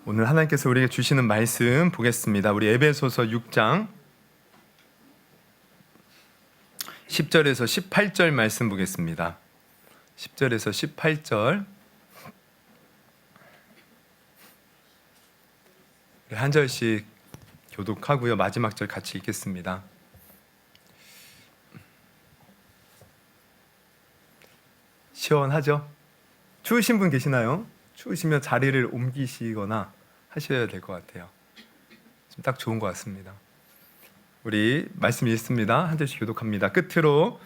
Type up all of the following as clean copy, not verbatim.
오늘 하나님께서 우리에게 주시는 말씀 보겠습니다. 우리 에베소서 6장 10절에서 18절 말씀 보겠습니다. 10절에서 18절 한 절씩 교독하고요. 마지막 절 같이 읽겠습니다. 시원하죠? 추우신 분 계시나요? 추우시면 자리를 옮기시거나 하셔야 될 것 같아요. 지금 딱 좋은 것 같습니다. 우리 말씀 읽습니다. 한 절씩 교독합니다. 끝으로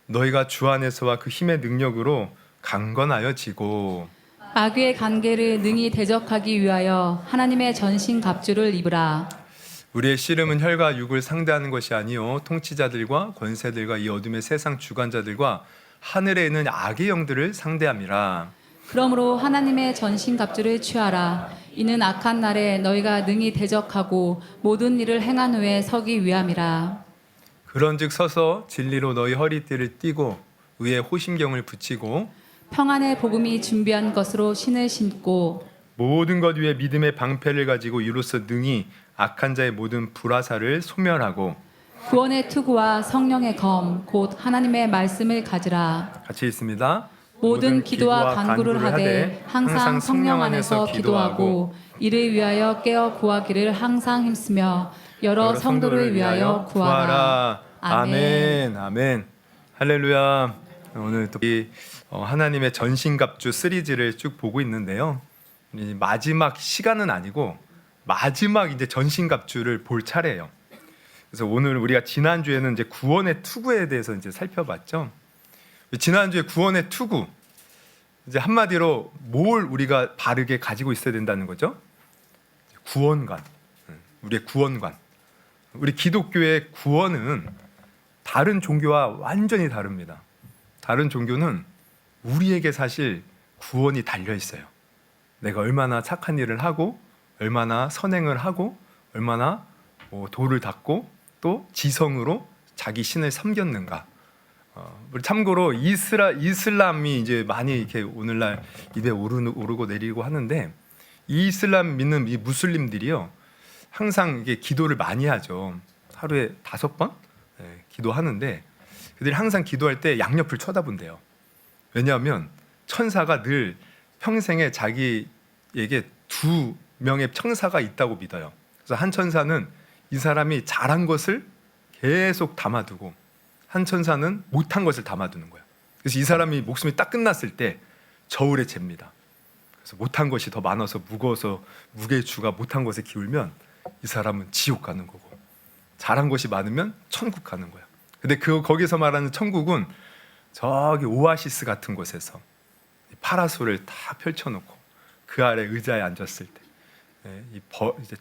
너희가 주 안에서와 그 힘의 능력으로 강건하여 지고 마귀의 관계를 능히 대적하기 위하여 하나님의 전신 갑주를 입으라. 우리의 씨름은 혈과 육을 상대하는 것이 아니요 통치자들과 권세들과 이 어둠의 세상 주관자들과 하늘에 있는 악의 영들을 상대함이라. 그러므로 하나님의 전신 갑주를 취하라. 이는 악한 날에 너희가 능히 대적하고 모든 일을 행한 후에 서기 위함이라. 그런즉 서서 진리로 너희 허리띠를 띠고 의에 호심경을 붙이고 평안의 복음이 준비한 것으로 신을 신고 모든 것 위에 믿음의 방패를 가지고 이로써 능히 악한 자의 모든 불화살을 소멸하고 구원의 투구와 성령의 검 곧 하나님의 말씀을 가지라. 같이 있습니다. 모든 기도와 간구를 하되 항상 성령 안에서 기도하고 이를 위하여 깨어 구하기를 항상 힘쓰며 여러 성도를 위하여 구하라. 아멘. 아멘. 할렐루야. 오늘 또 이 하나님의 전신갑주 시리즈를 쭉 보고 있는데요. 이 마지막 시간은 아니고 마지막 이제 전신갑주를 볼 차례예요. 그래서 오늘 우리가 지난주에는 이제 구원의 투구에 대해서 이제 살펴봤죠. 지난주에 구원의 투구, 이제 한마디로 뭘 우리가 바르게 가지고 있어야 된다는 거죠. 구원관, 우리의 구원관. 우리 기독교의 구원은 다른 종교와 완전히 다릅니다. 다른 종교는 우리에게 사실 구원이 달려 있어요. 내가 얼마나 착한 일을 하고, 얼마나 선행을 하고, 얼마나 도를 닦고, 또 지성으로 자기 신을 섬겼는가. 우리 참고로 이슬람이 이제 많이 이렇게 오늘날 입에 오르고 내리고 하는데, 이 이슬람 믿는 이 무슬림들이요 항상 이게 기도를 많이 하죠. 하루에 5번 기도하는데 그들이 항상 기도할 때 양옆을 쳐다본대요. 왜냐하면 천사가 늘 평생에 자기에게 2명의 천사가 있다고 믿어요. 그래서 한 천사는 이 사람이 잘한 것을 계속 담아두고 한 천사는 못한 것을 담아두는 거예요. 그래서 이 사람이 목숨이 딱 끝났을 때 저울에 잽니다. 그래서 못한 것이 더 많아서 무거워서 무게주가 못한 것에 기울면 이 사람은 지옥 가는 거고, 잘한 것이 많으면 천국 가는 거예요. 근데 거기서 말하는 천국은 저기 오아시스 같은 곳에서 파라솔을 다 펼쳐놓고 그 아래 의자에 앉았을 때 이제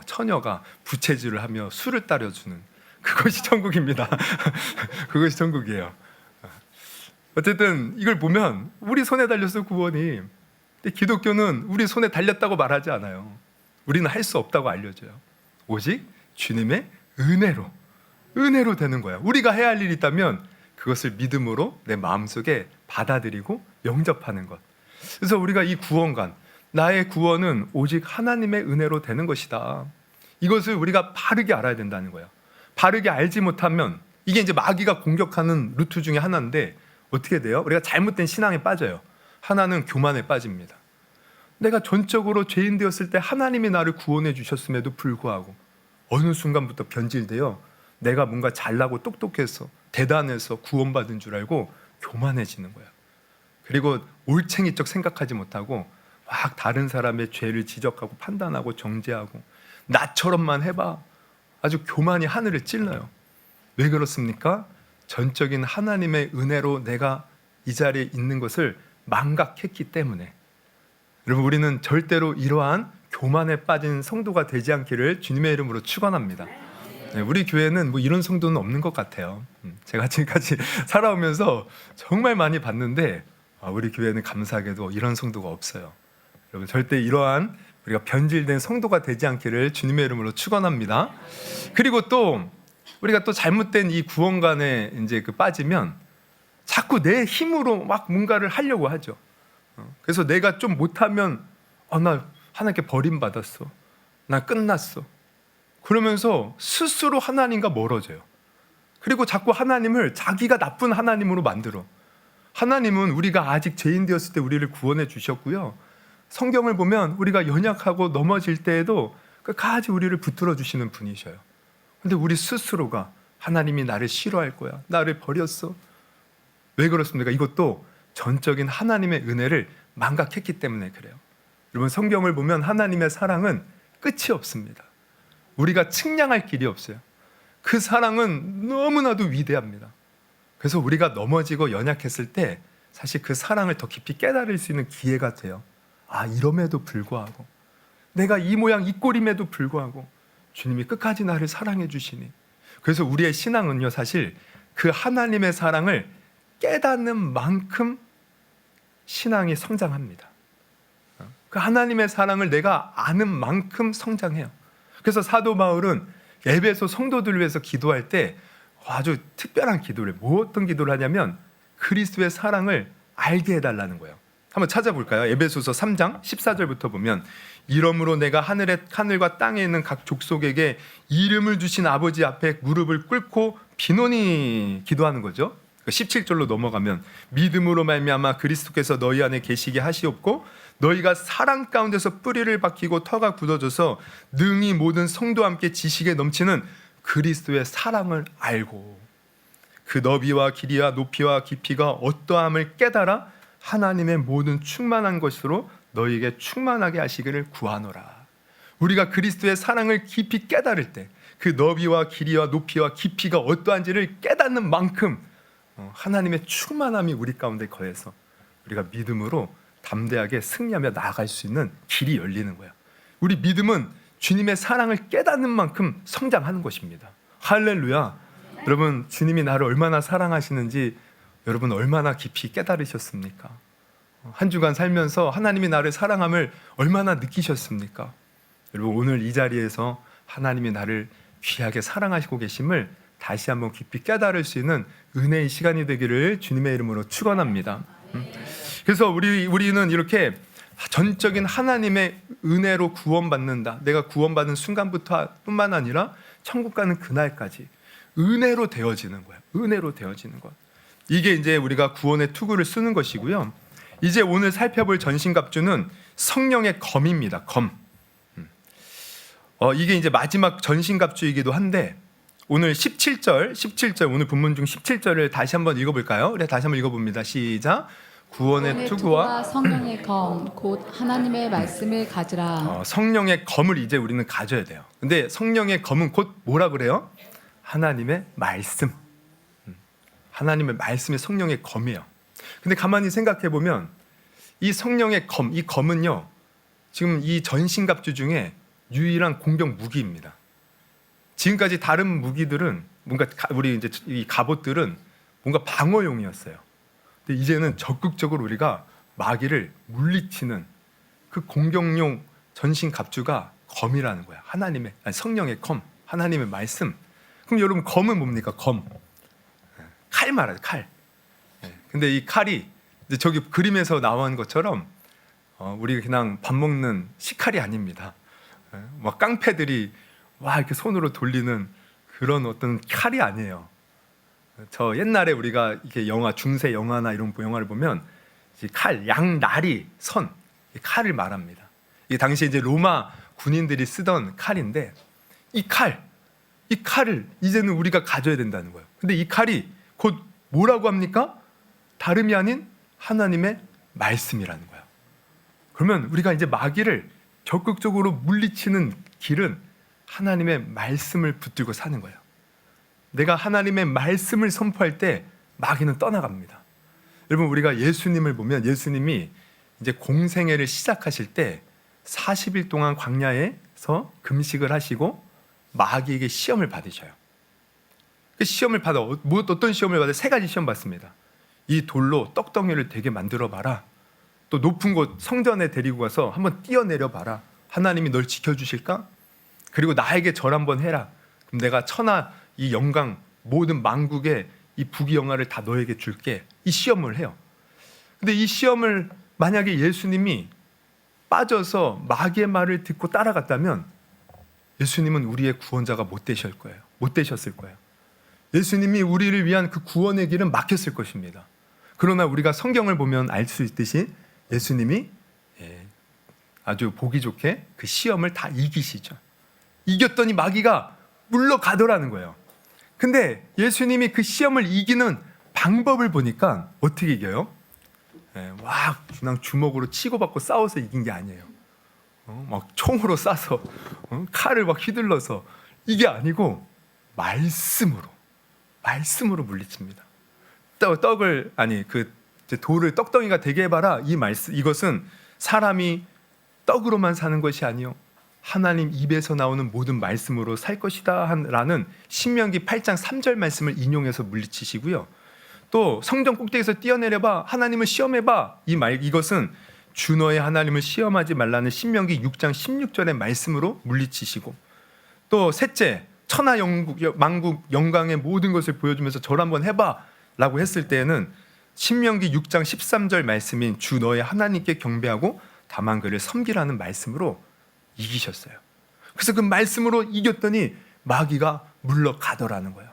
처녀가 부채질을 하며 술을 따려주는 그것이 천국입니다. 그것이 천국이에요. 어쨌든 이걸 보면 우리 손에 달렸어 구원이. 근데 기독교는 우리 손에 달렸다고 말하지 않아요. 우리는 할 수 없다고 알려줘요. 오직 주님의 은혜로 되는 거야. 우리가 해야 할 일이 있다면 그것을 믿음으로 내 마음속에 받아들이고 영접하는 것. 그래서 우리가 이 구원관, 나의 구원은 오직 하나님의 은혜로 되는 것이다. 이것을 우리가 바르게 알아야 된다는 거예요. 바르게 알지 못하면 이게 이제 마귀가 공격하는 루트 중에 하나인데 어떻게 돼요? 우리가 잘못된 신앙에 빠져요. 하나는 교만에 빠집니다. 내가 전적으로 죄인 되었을 때 하나님이 나를 구원해 주셨음에도 불구하고 어느 순간부터 변질되어 내가 뭔가 잘나고 똑똑해서 대단해서 구원받은 줄 알고 교만해지는 거야. 그리고 올챙이적 생각하지 못하고 막 다른 사람의 죄를 지적하고 판단하고 정죄하고 나처럼만 해봐. 아주 교만이 하늘을 찔러요. 왜 그렇습니까? 전적인 하나님의 은혜로 내가 이 자리에 있는 것을 망각했기 때문에. 여러분, 우리는 절대로 이러한 교만에 빠진 성도가 되지 않기를 주님의 이름으로 축원합니다. 우리 교회는 뭐 이런 성도는 없는 것 같아요. 제가 지금까지 살아오면서 정말 많이 봤는데 우리 교회는 감사하게도 이런 성도가 없어요. 여러분, 절대 이러한 우리가 변질된 성도가 되지 않기를 주님의 이름으로 축원합니다. 그리고 또 우리가 또 잘못된 이 구원관에 이제 빠지면 자꾸 내 힘으로 막 뭔가를 하려고 하죠. 그래서 내가 좀 못하면 나 하나님께 버림받았어. 나 끝났어. 그러면서 스스로 하나님과 멀어져요. 그리고 자꾸 하나님을 자기가 나쁜 하나님으로 만들어. 하나님은 우리가 아직 죄인 되었을 때 우리를 구원해 주셨고요. 성경을 보면 우리가 연약하고 넘어질 때에도 끝까지 우리를 붙들어 주시는 분이셔요. 근데 우리 스스로가 하나님이 나를 싫어할 거야. 나를 버렸어. 왜 그렇습니까? 이것도 전적인 하나님의 은혜를 망각했기 때문에 그래요. 여러분, 성경을 보면 하나님의 사랑은 끝이 없습니다. 우리가 측량할 길이 없어요. 그 사랑은 너무나도 위대합니다. 그래서 우리가 넘어지고 연약했을 때 사실 그 사랑을 더 깊이 깨달을 수 있는 기회가 돼요. 아, 이럼에도 불구하고, 내가 이 모양 이 꼴임에도 불구하고 주님이 끝까지 나를 사랑해 주시니. 그래서 우리의 신앙은요, 사실 그 하나님의 사랑을 깨닫는 만큼 신앙이 성장합니다. 그 하나님의 사랑을 내가 아는 만큼 성장해요. 그래서 사도 바울은 에베소 성도들을 위해서 기도할 때 아주 특별한 기도를, 어떤 기도를 하냐면 그리스도의 사랑을 알게 해달라는 거예요. 한번 찾아볼까요? 에베소서 3장 14절부터 보면, 이러므로 내가 하늘과 땅에 있는 각 족속에게 이름을 주신 아버지 앞에 무릎을 꿇고 비노니 기도하는 거죠. 17절로 넘어가면, 믿음으로 말미암아 그리스도께서 너희 안에 계시게 하시옵고 너희가 사랑 가운데서 뿌리를 박히고 터가 굳어져서 능히 모든 성도와 함께 지식에 넘치는 그리스도의 사랑을 알고 그 너비와 길이와 높이와 깊이가 어떠함을 깨달아 하나님의 모든 충만한 것으로 너희에게 충만하게 하시기를 구하노라. 우리가 그리스도의 사랑을 깊이 깨달을 때 그 너비와 길이와 높이와 깊이가 어떠한지를 깨닫는 만큼 하나님의 충만함이 우리 가운데 거해서 우리가 믿음으로 담대하게 승리하며 나아갈 수 있는 길이 열리는 거예요. 우리 믿음은 주님의 사랑을 깨닫는 만큼 성장하는 것입니다. 할렐루야. 여러분, 주님이 나를 얼마나 사랑하시는지 여러분 얼마나 깊이 깨달으셨습니까? 한 주간 살면서 하나님이 나를 사랑함을 얼마나 느끼셨습니까? 여러분, 오늘 이 자리에서 하나님이 나를 귀하게 사랑하시고 계심을 다시 한번 깊이 깨달을 수 있는 은혜의 시간이 되기를 주님의 이름으로 축원합니다. 그래서 우리는 이렇게 전적인 하나님의 은혜로 구원받는다. 내가 구원받은 순간부터 뿐만 아니라 천국 가는 그날까지 은혜로 되어지는 거야. 은혜로 되어지는 것. 이게 이제 우리가 구원의 투구를 쓰는 것이고요. 이제 오늘 살펴볼 전신갑주는 성령의 검입니다. 검. 이게 이제 마지막 전신갑주이기도 한데, 오늘 17절 오늘 본문 중 17절을 다시 한번 읽어볼까요? 네, 다시 한번 읽어봅니다. 시작. 구원의 투구와 성령의 검 곧 하나님의 말씀을 가지라. 성령의 검을 이제 우리는 가져야 돼요. 근데 성령의 검은 곧 뭐라 그래요? 하나님의 말씀. 하나님의 말씀이 성령의 검이에요. 근데 가만히 생각해 보면 이 성령의 검, 이 검은요, 지금 이 전신갑주 중에 유일한 공격 무기입니다. 지금까지 다른 무기들은 뭔가 우리 이제 이 갑옷들은 뭔가 방어용이었어요. 근데 이제는 적극적으로 우리가 마귀를 물리치는 그 공격용 전신갑주가 검이라는 거야. 성령의 검, 하나님의 말씀. 그럼 여러분, 검은 뭡니까? 검. 칼 말하죠, 칼. 근데 이 칼이 이제 저기 그림에서 나온 것처럼 우리가 그냥 밥 먹는 식칼이 아닙니다. 막 깡패들이 와 이렇게 손으로 돌리는 그런 어떤 칼이 아니에요. 저 옛날에 우리가 이렇게 영화, 중세 영화나 이런 영화를 보면 칼, 양날이 선, 칼을 말합니다. 이게 당시에 이제 로마 군인들이 쓰던 칼인데, 이 칼을 이제는 우리가 가져야 된다는 거예요. 근데 이 칼이 곧 뭐라고 합니까? 다름이 아닌 하나님의 말씀이라는 거예요. 그러면 우리가 이제 마귀를 적극적으로 물리치는 길은 하나님의 말씀을 붙들고 사는 거예요. 내가 하나님의 말씀을 선포할 때 마귀는 떠나갑니다. 여러분, 우리가 예수님을 보면 예수님이 이제 공생애를 시작하실 때 40일 동안 광야에서 금식을 하시고 마귀에게 시험을 받으셔요. 그 시험을 받아, 어떤 시험을 받아요? 3가지 시험 받습니다. 이 돌로 떡덩이를 되게 만들어 봐라. 또 높은 곳 성전에 데리고 가서 한번 뛰어내려 봐라. 하나님이 널 지켜주실까? 그리고 나에게 절 한번 해라. 그럼 내가 천하 이 영광 모든 만국의 이 부귀영화를 다 너에게 줄게. 이 시험을 해요. 근데 이 시험을 만약에 예수님이 빠져서 마귀의 말을 듣고 따라갔다면 예수님은 우리의 구원자가 못 되셨을 거예요. 예수님이 우리를 위한 그 구원의 길은 막혔을 것입니다. 그러나 우리가 성경을 보면 알 수 있듯이 예수님이 아주 보기 좋게 그 시험을 다 이기시죠. 이겼더니 마귀가 물러가더라는 거예요. 근데 예수님이 그 시험을 이기는 방법을 보니까 어떻게 이겨요? 와, 그냥 주먹으로 치고받고 싸워서 이긴 게 아니에요. 막 총으로 쏴서 칼을 막 휘둘러서 이게 아니고 말씀으로 물리칩니다. 떡을 아니 그 돌을 떡덩이가 되게 해봐라. 이 말씀 이것은 사람이 떡으로만 사는 것이 아니요 하나님 입에서 나오는 모든 말씀으로 살 것이다 라는 신명기 8장 3절 말씀을 인용해서 물리치시고요. 또 성전 꼭대기에서 뛰어내려봐 하나님을 시험해봐 이것은 주 너의 하나님을 시험하지 말라는 신명기 6장 16절의 말씀으로 물리치시고, 또 셋째 천하 만국 영광의 모든 것을 보여주면서 저를 한번 해봐 라고 했을 때에는 신명기 6장 13절 말씀인 주 너의 하나님께 경배하고 다만 그를 섬기라는 말씀으로 이기셨어요. 그래서 그 말씀으로 이겼더니 마귀가 물러가더라는 거예요.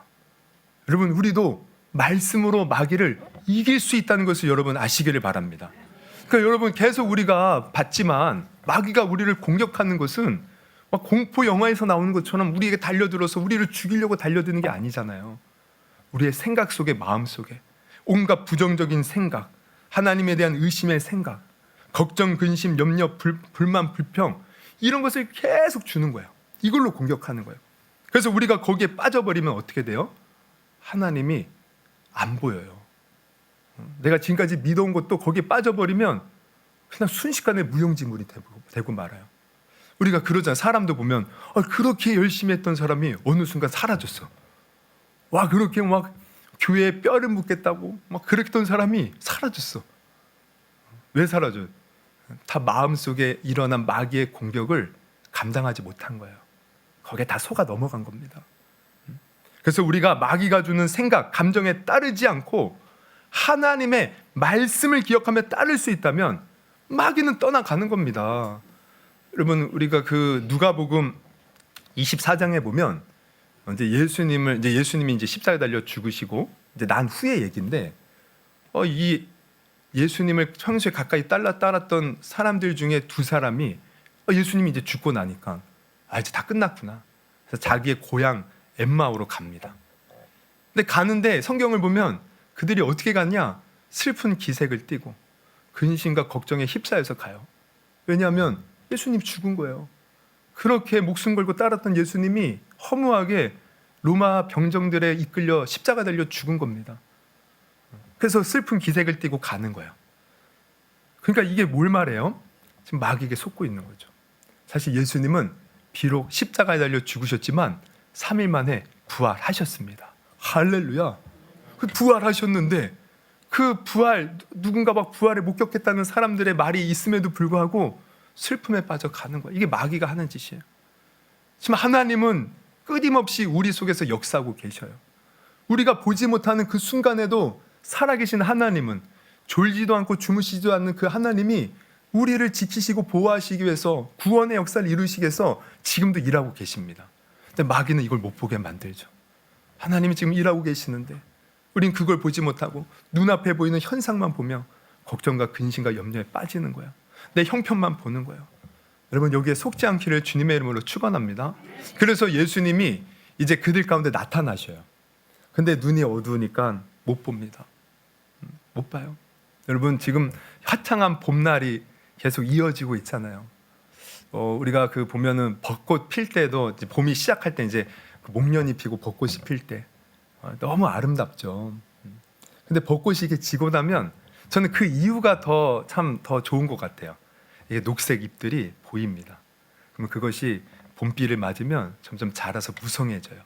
여러분, 우리도 말씀으로 마귀를 이길 수 있다는 것을 여러분 아시기를 바랍니다. 그러니까 여러분, 계속 우리가 봤지만 마귀가 우리를 공격하는 것은 막 공포 영화에서 나오는 것처럼 우리에게 달려들어서 우리를 죽이려고 달려드는 게 아니잖아요. 우리의 생각 속에, 마음 속에 온갖 부정적인 생각, 하나님에 대한 의심의 생각, 걱정, 근심, 염려, 불만, 불평 이런 것을 계속 주는 거예요. 이걸로 공격하는 거예요. 그래서 우리가 거기에 빠져버리면 어떻게 돼요? 하나님이 안 보여요. 내가 지금까지 믿어온 것도 거기에 빠져버리면 그냥 순식간에 무용지물이 되고 말아요. 우리가 그러잖아요. 사람도 보면 그렇게 열심히 했던 사람이 어느 순간 사라졌어. 와, 그렇게 막 교회에 뼈를 묻겠다고 막 그랬던 사람이 사라졌어. 왜 사라져요? 다 마음속에 일어난 마귀의 공격을 감당하지 못한 거예요. 거기에 다 속아 넘어간 겁니다. 그래서 우리가 마귀가 주는 생각, 감정에 따르지 않고 하나님의 말씀을 기억하며 따를 수 있다면 마귀는 떠나가는 겁니다. 여러분, 우리가 그 누가복음 24장에 보면 예수님이 이제 십자가에 달려 죽으시고 이제 난 후의 얘기인데 이 예수님을 평소에 가까이 따랐던 사람들 중에 두 사람이 예수님이 이제 죽고 나니까 이제 다 끝났구나. 그래서 자기의 고향 엠마오로 갑니다. 근데 가는데 성경을 보면 그들이 어떻게 갔냐? 슬픈 기색을 띠고 근심과 걱정에 휩싸여서 가요. 왜냐하면 예수님 죽은 거예요. 그렇게 목숨 걸고 따랐던 예수님이 허무하게 로마 병정들에 이끌려 십자가 달려 죽은 겁니다. 그래서 슬픈 기색을 띠고 가는 거예요. 그러니까 이게 뭘 말해요? 지금 마귀에게 속고 있는 거죠. 사실 예수님은 비록 십자가에 달려 죽으셨지만 3일 만에 부활하셨습니다. 할렐루야. 그 부활하셨는데 그 부활, 누군가 막 부활에 목격했다는 사람들의 말이 있음에도 불구하고 슬픔에 빠져 가는 거예요. 이게 마귀가 하는 짓이에요. 지금 하나님은 끊임없이 우리 속에서 역사하고 계셔요. 우리가 보지 못하는 그 순간에도 살아계신 하나님은, 졸지도 않고 주무시지도 않는 그 하나님이 우리를 지키시고 보호하시기 위해서 구원의 역사를 이루시기 위해서 지금도 일하고 계십니다. 근데 마귀는 이걸 못 보게 만들죠. 하나님이 지금 일하고 계시는데 우린 그걸 보지 못하고 눈앞에 보이는 현상만 보며 걱정과 근심과 염려에 빠지는 거예요. 내 형편만 보는 거예요. 여러분, 여기에 속지 않기를 주님의 이름으로 축원합니다. 그래서 예수님이 이제 그들 가운데 나타나셔요. 근데 눈이 어두우니까 못 봅니다. 못 봐요. 여러분, 지금 화창한 봄날이 계속 이어지고 있잖아요. 우리가 그 보면은 벚꽃 필 때도 이제 봄이 시작할 때 이제 그 목련이 피고 벚꽃이 필 때 너무 아름답죠. 근데 벚꽃이 이게 지고 나면 저는 그 이유가 더 좋은 것 같아요. 이게 녹색 잎들이 보입니다. 그러면 그것이 봄비를 맞으면 점점 자라서 무성해져요.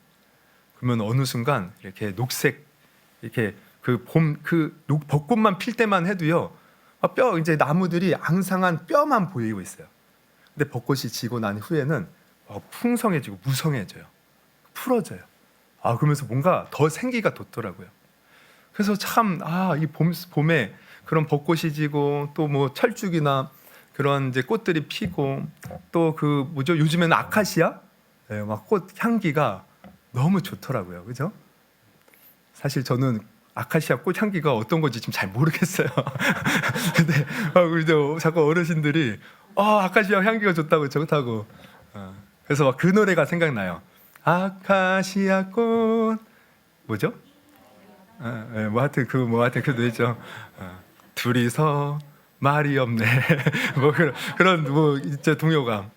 그러면 어느 순간 이렇게 녹색, 이렇게 벚꽃만 필 때만 해도요, 이제 나무들이 앙상한 뼈만 보이고 있어요. 근데 벚꽃이 지고 난 후에는 풍성해지고 무성해져요. 풀어져요. 그러면서 뭔가 더 생기가 돋더라고요. 그래서 참 이 봄에 그런 벚꽃이 지고 또 뭐 철쭉이나 그런 이제 꽃들이 피고 또 그 뭐죠? 요즘에는 아카시아 네, 막 꽃 향기가 너무 좋더라고요. 그죠? 사실 저는 아카시아 꽃 향기가 어떤 건지 지금 잘 모르겠어요. 근데 이제 자꾸 어르신들이 아카시아 향기가 좋다고. 그래서 막 그 노래가 생각나요. 아카시아 꽃 뭐죠? 하여튼 그 노래 있죠. 둘이서 말이 없네. 뭐 그런 뭐 진짜 동요가.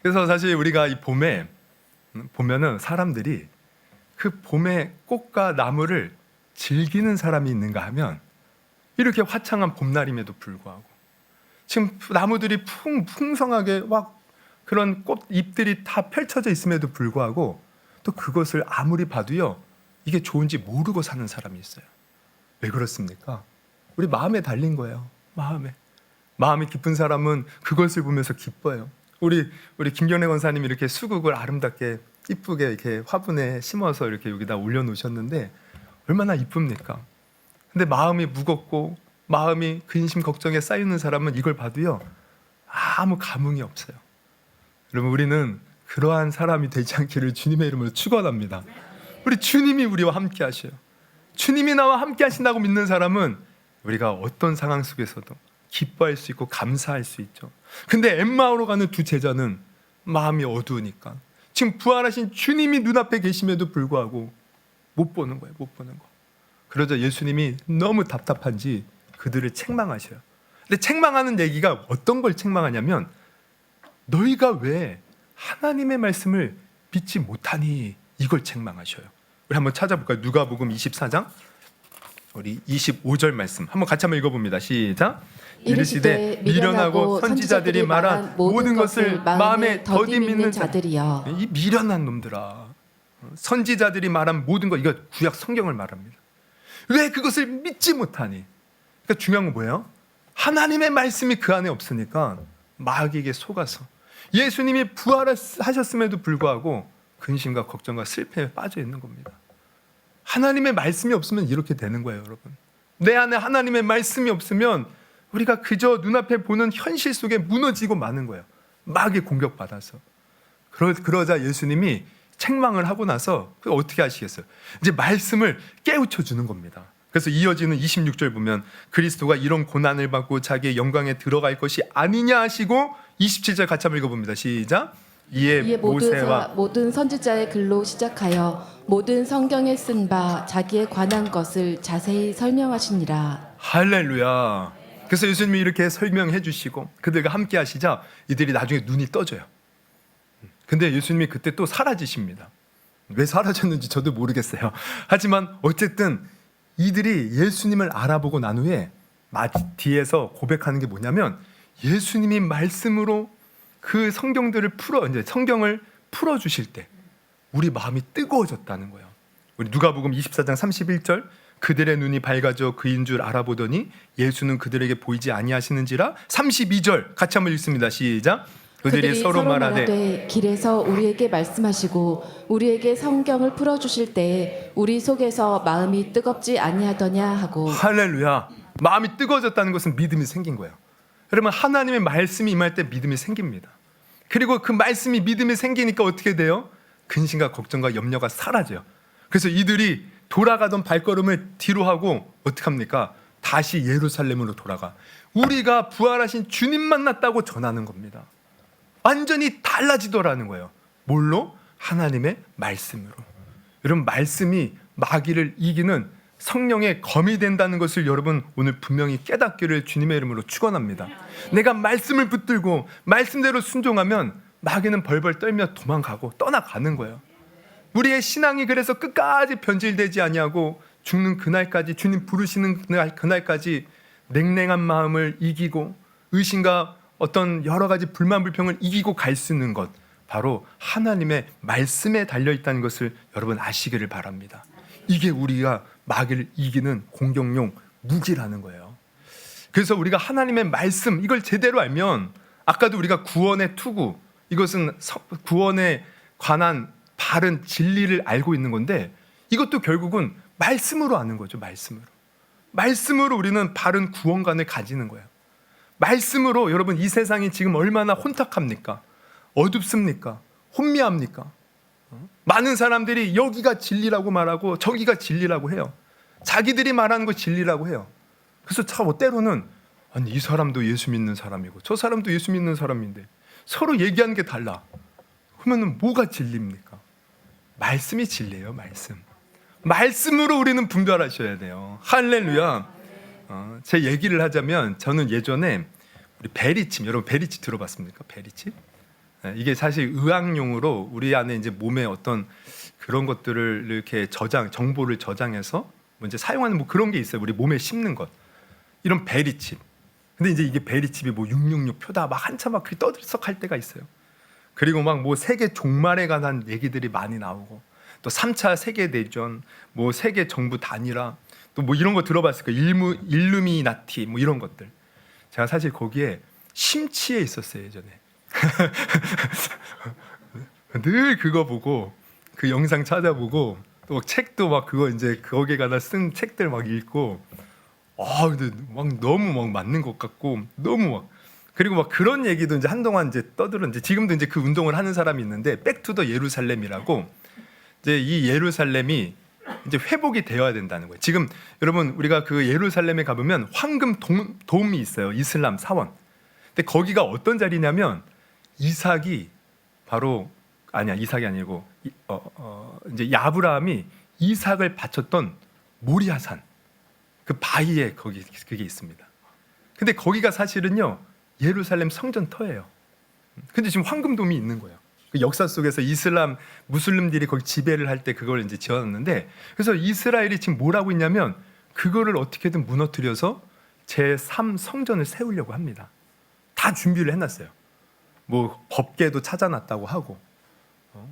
그래서 사실 우리가 이 봄에 보면은 사람들이 그 봄의 꽃과 나무를 즐기는 사람이 있는가 하면 이렇게 화창한 봄날임에도 불구하고 지금 나무들이 풍성하게 막 그런 꽃 잎들이 다 펼쳐져 있음에도 불구하고 또 그것을 아무리 봐도요 이게 좋은지 모르고 사는 사람이 있어요. 왜 그렇습니까? 우리 마음에 달린 거예요. 마음이 깊은 사람은 그것을 보면서 기뻐요. 우리 김경래 권사님이 이렇게 수국을 아름답게 이쁘게 이렇게 화분에 심어서 이렇게 여기다 올려놓으셨는데 얼마나 이쁩니까? 근데 마음이 무겁고 마음이 근심 걱정에 쌓이는 사람은 이걸 봐도요 아무 감흥이 없어요. 여러분 우리는 그러한 사람이 되지 않기를 주님의 이름으로 축원합니다. 우리 주님이 우리와 함께 하셔요. 주님이 나와 함께 하신다고 믿는 사람은 우리가 어떤 상황 속에서도 기뻐할 수 있고 감사할 수 있죠. 근데 엠마오로 가는 두 제자는 마음이 어두우니까 지금 부활하신 주님이 눈앞에 계심에도 불구하고 못 보는 거예요. 그러자 예수님이 너무 답답한지 그들을 책망하셔요. 근데 책망하는 얘기가 어떤 걸 책망하냐면 너희가 왜 하나님의 말씀을 믿지 못하니 이걸 책망하셔요. 우리 한번 찾아볼까요? 누가복음 24장 우리 25절 말씀 한번 같이 한번 읽어봅니다. 시작. 이르시되 미련하고 선지자들이 말한 모든 것을 마음에 더디 믿는 자들이여. 이 미련한 놈들아. 선지자들이 말한 모든 것 이거 구약 성경을 말합니다. 왜 그것을 믿지 못하니? 그러니까 중요한 건 뭐예요? 하나님의 말씀이 그 안에 없으니까 마귀에게 속아서 예수님이 부활하셨음에도 불구하고 근심과 걱정과 슬픔에 빠져 있는 겁니다. 하나님의 말씀이 없으면 이렇게 되는 거예요, 여러분. 내 안에 하나님의 말씀이 없으면 우리가 그저 눈앞에 보는 현실 속에 무너지고 마는 거예요. 마귀에 공격받아서. 그러자 예수님이 책망을 하고 나서 어떻게 하시겠어요? 이제 말씀을 깨우쳐 주는 겁니다. 그래서 이어지는 26절 보면 그리스도가 이런 고난을 받고 자기의 영광에 들어갈 것이 아니냐 하시고 27절 같이 한번 읽어봅니다. 시작. 이에 모세와 모든 선지자의 글로 시작하여 모든 성경에 쓴 바 자기에 관한 것을 자세히 설명하시니라. 할렐루야. 그래서 예수님이 이렇게 설명해 주시고 그들과 함께 하시자 이들이 나중에 눈이 떠져요. 근데 예수님이 그때 또 사라지십니다. 왜 사라졌는지 저도 모르겠어요. 하지만 어쨌든 이들이 예수님을 알아보고 난 후에 뒤에서 고백하는 게 뭐냐면 예수님이 말씀으로 그 성경을 풀어 주실 때 우리 마음이 뜨거워졌다는 거예요. 우리 누가복음 24장 31절 그들의 눈이 밝아져 그인 줄 알아보더니 예수는 그들에게 보이지 아니하시는지라. 32절 같이 한번 읽습니다. 시작. 그들이 서로 말하되 길에서 우리에게 말씀하시고 우리에게 성경을 풀어주실 때에 우리 속에서 마음이 뜨겁지 아니하더냐 하고. 할렐루야. 마음이 뜨거워졌다는 것은 믿음이 생긴 거예요. 여러분 하나님의 말씀이 임할 때 믿음이 생깁니다. 그리고 그 말씀이 믿음이 생기니까 어떻게 돼요? 근심과 걱정과 염려가 사라져요. 그래서 이들이 돌아가던 발걸음을 뒤로 하고 어떻게 합니까? 다시 예루살렘으로 돌아가 우리가 부활하신 주님 만났다고 전하는 겁니다. 완전히 달라지더라는 거예요. 뭘로? 하나님의 말씀으로. 여러분 말씀이 마귀를 이기는 성령의 검이 된다는 것을 여러분 오늘 분명히 깨닫기를 주님의 이름으로 축원합니다. 내가 말씀을 붙들고 말씀대로 순종하면 마귀는 벌벌 떨며 도망가고 떠나가는 거예요. 우리의 신앙이 그래서 끝까지 변질되지 아니하고 죽는 그날까지 주님 부르시는 그날까지 냉랭한 마음을 이기고 의심과 어떤 여러 가지 불만 불평을 이기고 갈 수 있는 것 바로 하나님의 말씀에 달려있다는 것을 여러분 아시기를 바랍니다. 이게 우리가 마귀를 이기는 공격용 무기라는 거예요. 그래서 우리가 하나님의 말씀 이걸 제대로 알면 아까도 우리가 구원의 투구 이것은 구원에 관한 바른 진리를 알고 있는 건데 이것도 결국은 말씀으로 아는 거죠. 말씀으로 우리는 바른 구원관을 가지는 거예요. 말씀으로 여러분 이 세상이 지금 얼마나 혼탁합니까? 어둡습니까? 혼미합니까? 많은 사람들이 여기가 진리라고 말하고 저기가 진리라고 해요. 자기들이 말하는 거 진리라고 해요. 그래서 참 때로는 아니 이 사람도 예수 믿는 사람이고 저 사람도 예수 믿는 사람인데 서로 얘기하는 게 달라. 그러면 뭐가 진리입니까? 말씀이 진리예요. 말씀으로 우리는 분별하셔야 돼요. 할렐루야. 제 얘기를 하자면 저는 예전에 우리 베리칩, 여러분 베리칩 들어봤습니까? 베리칩? 이게 사실 의학용으로 우리 안에 이제 몸에 어떤 그런 것들을 이렇게 정보를 저장해서 뭐 이제 사용하는 뭐 그런 게 있어요. 우리 몸에 씹는 것. 이런 베리칩. 근데 이제 이게 베리칩이 뭐 666 표다 막 한참 막 떠들썩할 때가 있어요. 그리고 막 뭐 세계 종말에 관한 얘기들이 많이 나오고 또 3차 세계 대전, 뭐 세계 정부 단일화, 또 뭐 이런 거 들어봤을 거예요. 일루미나티 뭐 이런 것들. 제가 사실 거기에 심취해 있었어요 예전에. 늘 그거 보고 그 영상 찾아보고 또 책도 막 그거 이제 거기에 가다 쓴 책들 막 읽고 근데 막 너무 막 맞는 것 같고 너무 막 그리고 막 그런 얘기도 이제 한동안 이제 떠들었는데 지금도 이제 그 운동을 하는 사람이 있는데 백투더 예루살렘이라고 이제 이 예루살렘이 이제 회복이 되어야 된다는 거예요. 지금 여러분 우리가 그 예루살렘에 가보면 황금 돔이 있어요. 이슬람 사원. 근데 거기가 어떤 자리냐면 이삭이 아니고 이제 야브라함이 이삭을 바쳤던 모리아산 그 바위에 그게 있습니다. 근데 거기가 사실은요 예루살렘 성전터예요. 근데 지금 황금돔이 있는 거예요. 그 역사 속에서 이슬람 무슬림들이 거기 지배를 할 때 그걸 이제 지어놨는데 그래서 이스라엘이 지금 뭘 하고 있냐면 그거를 어떻게든 무너뜨려서 제3 성전을 세우려고 합니다. 다 준비를 해놨어요. 뭐 법궤도 찾아놨다고 하고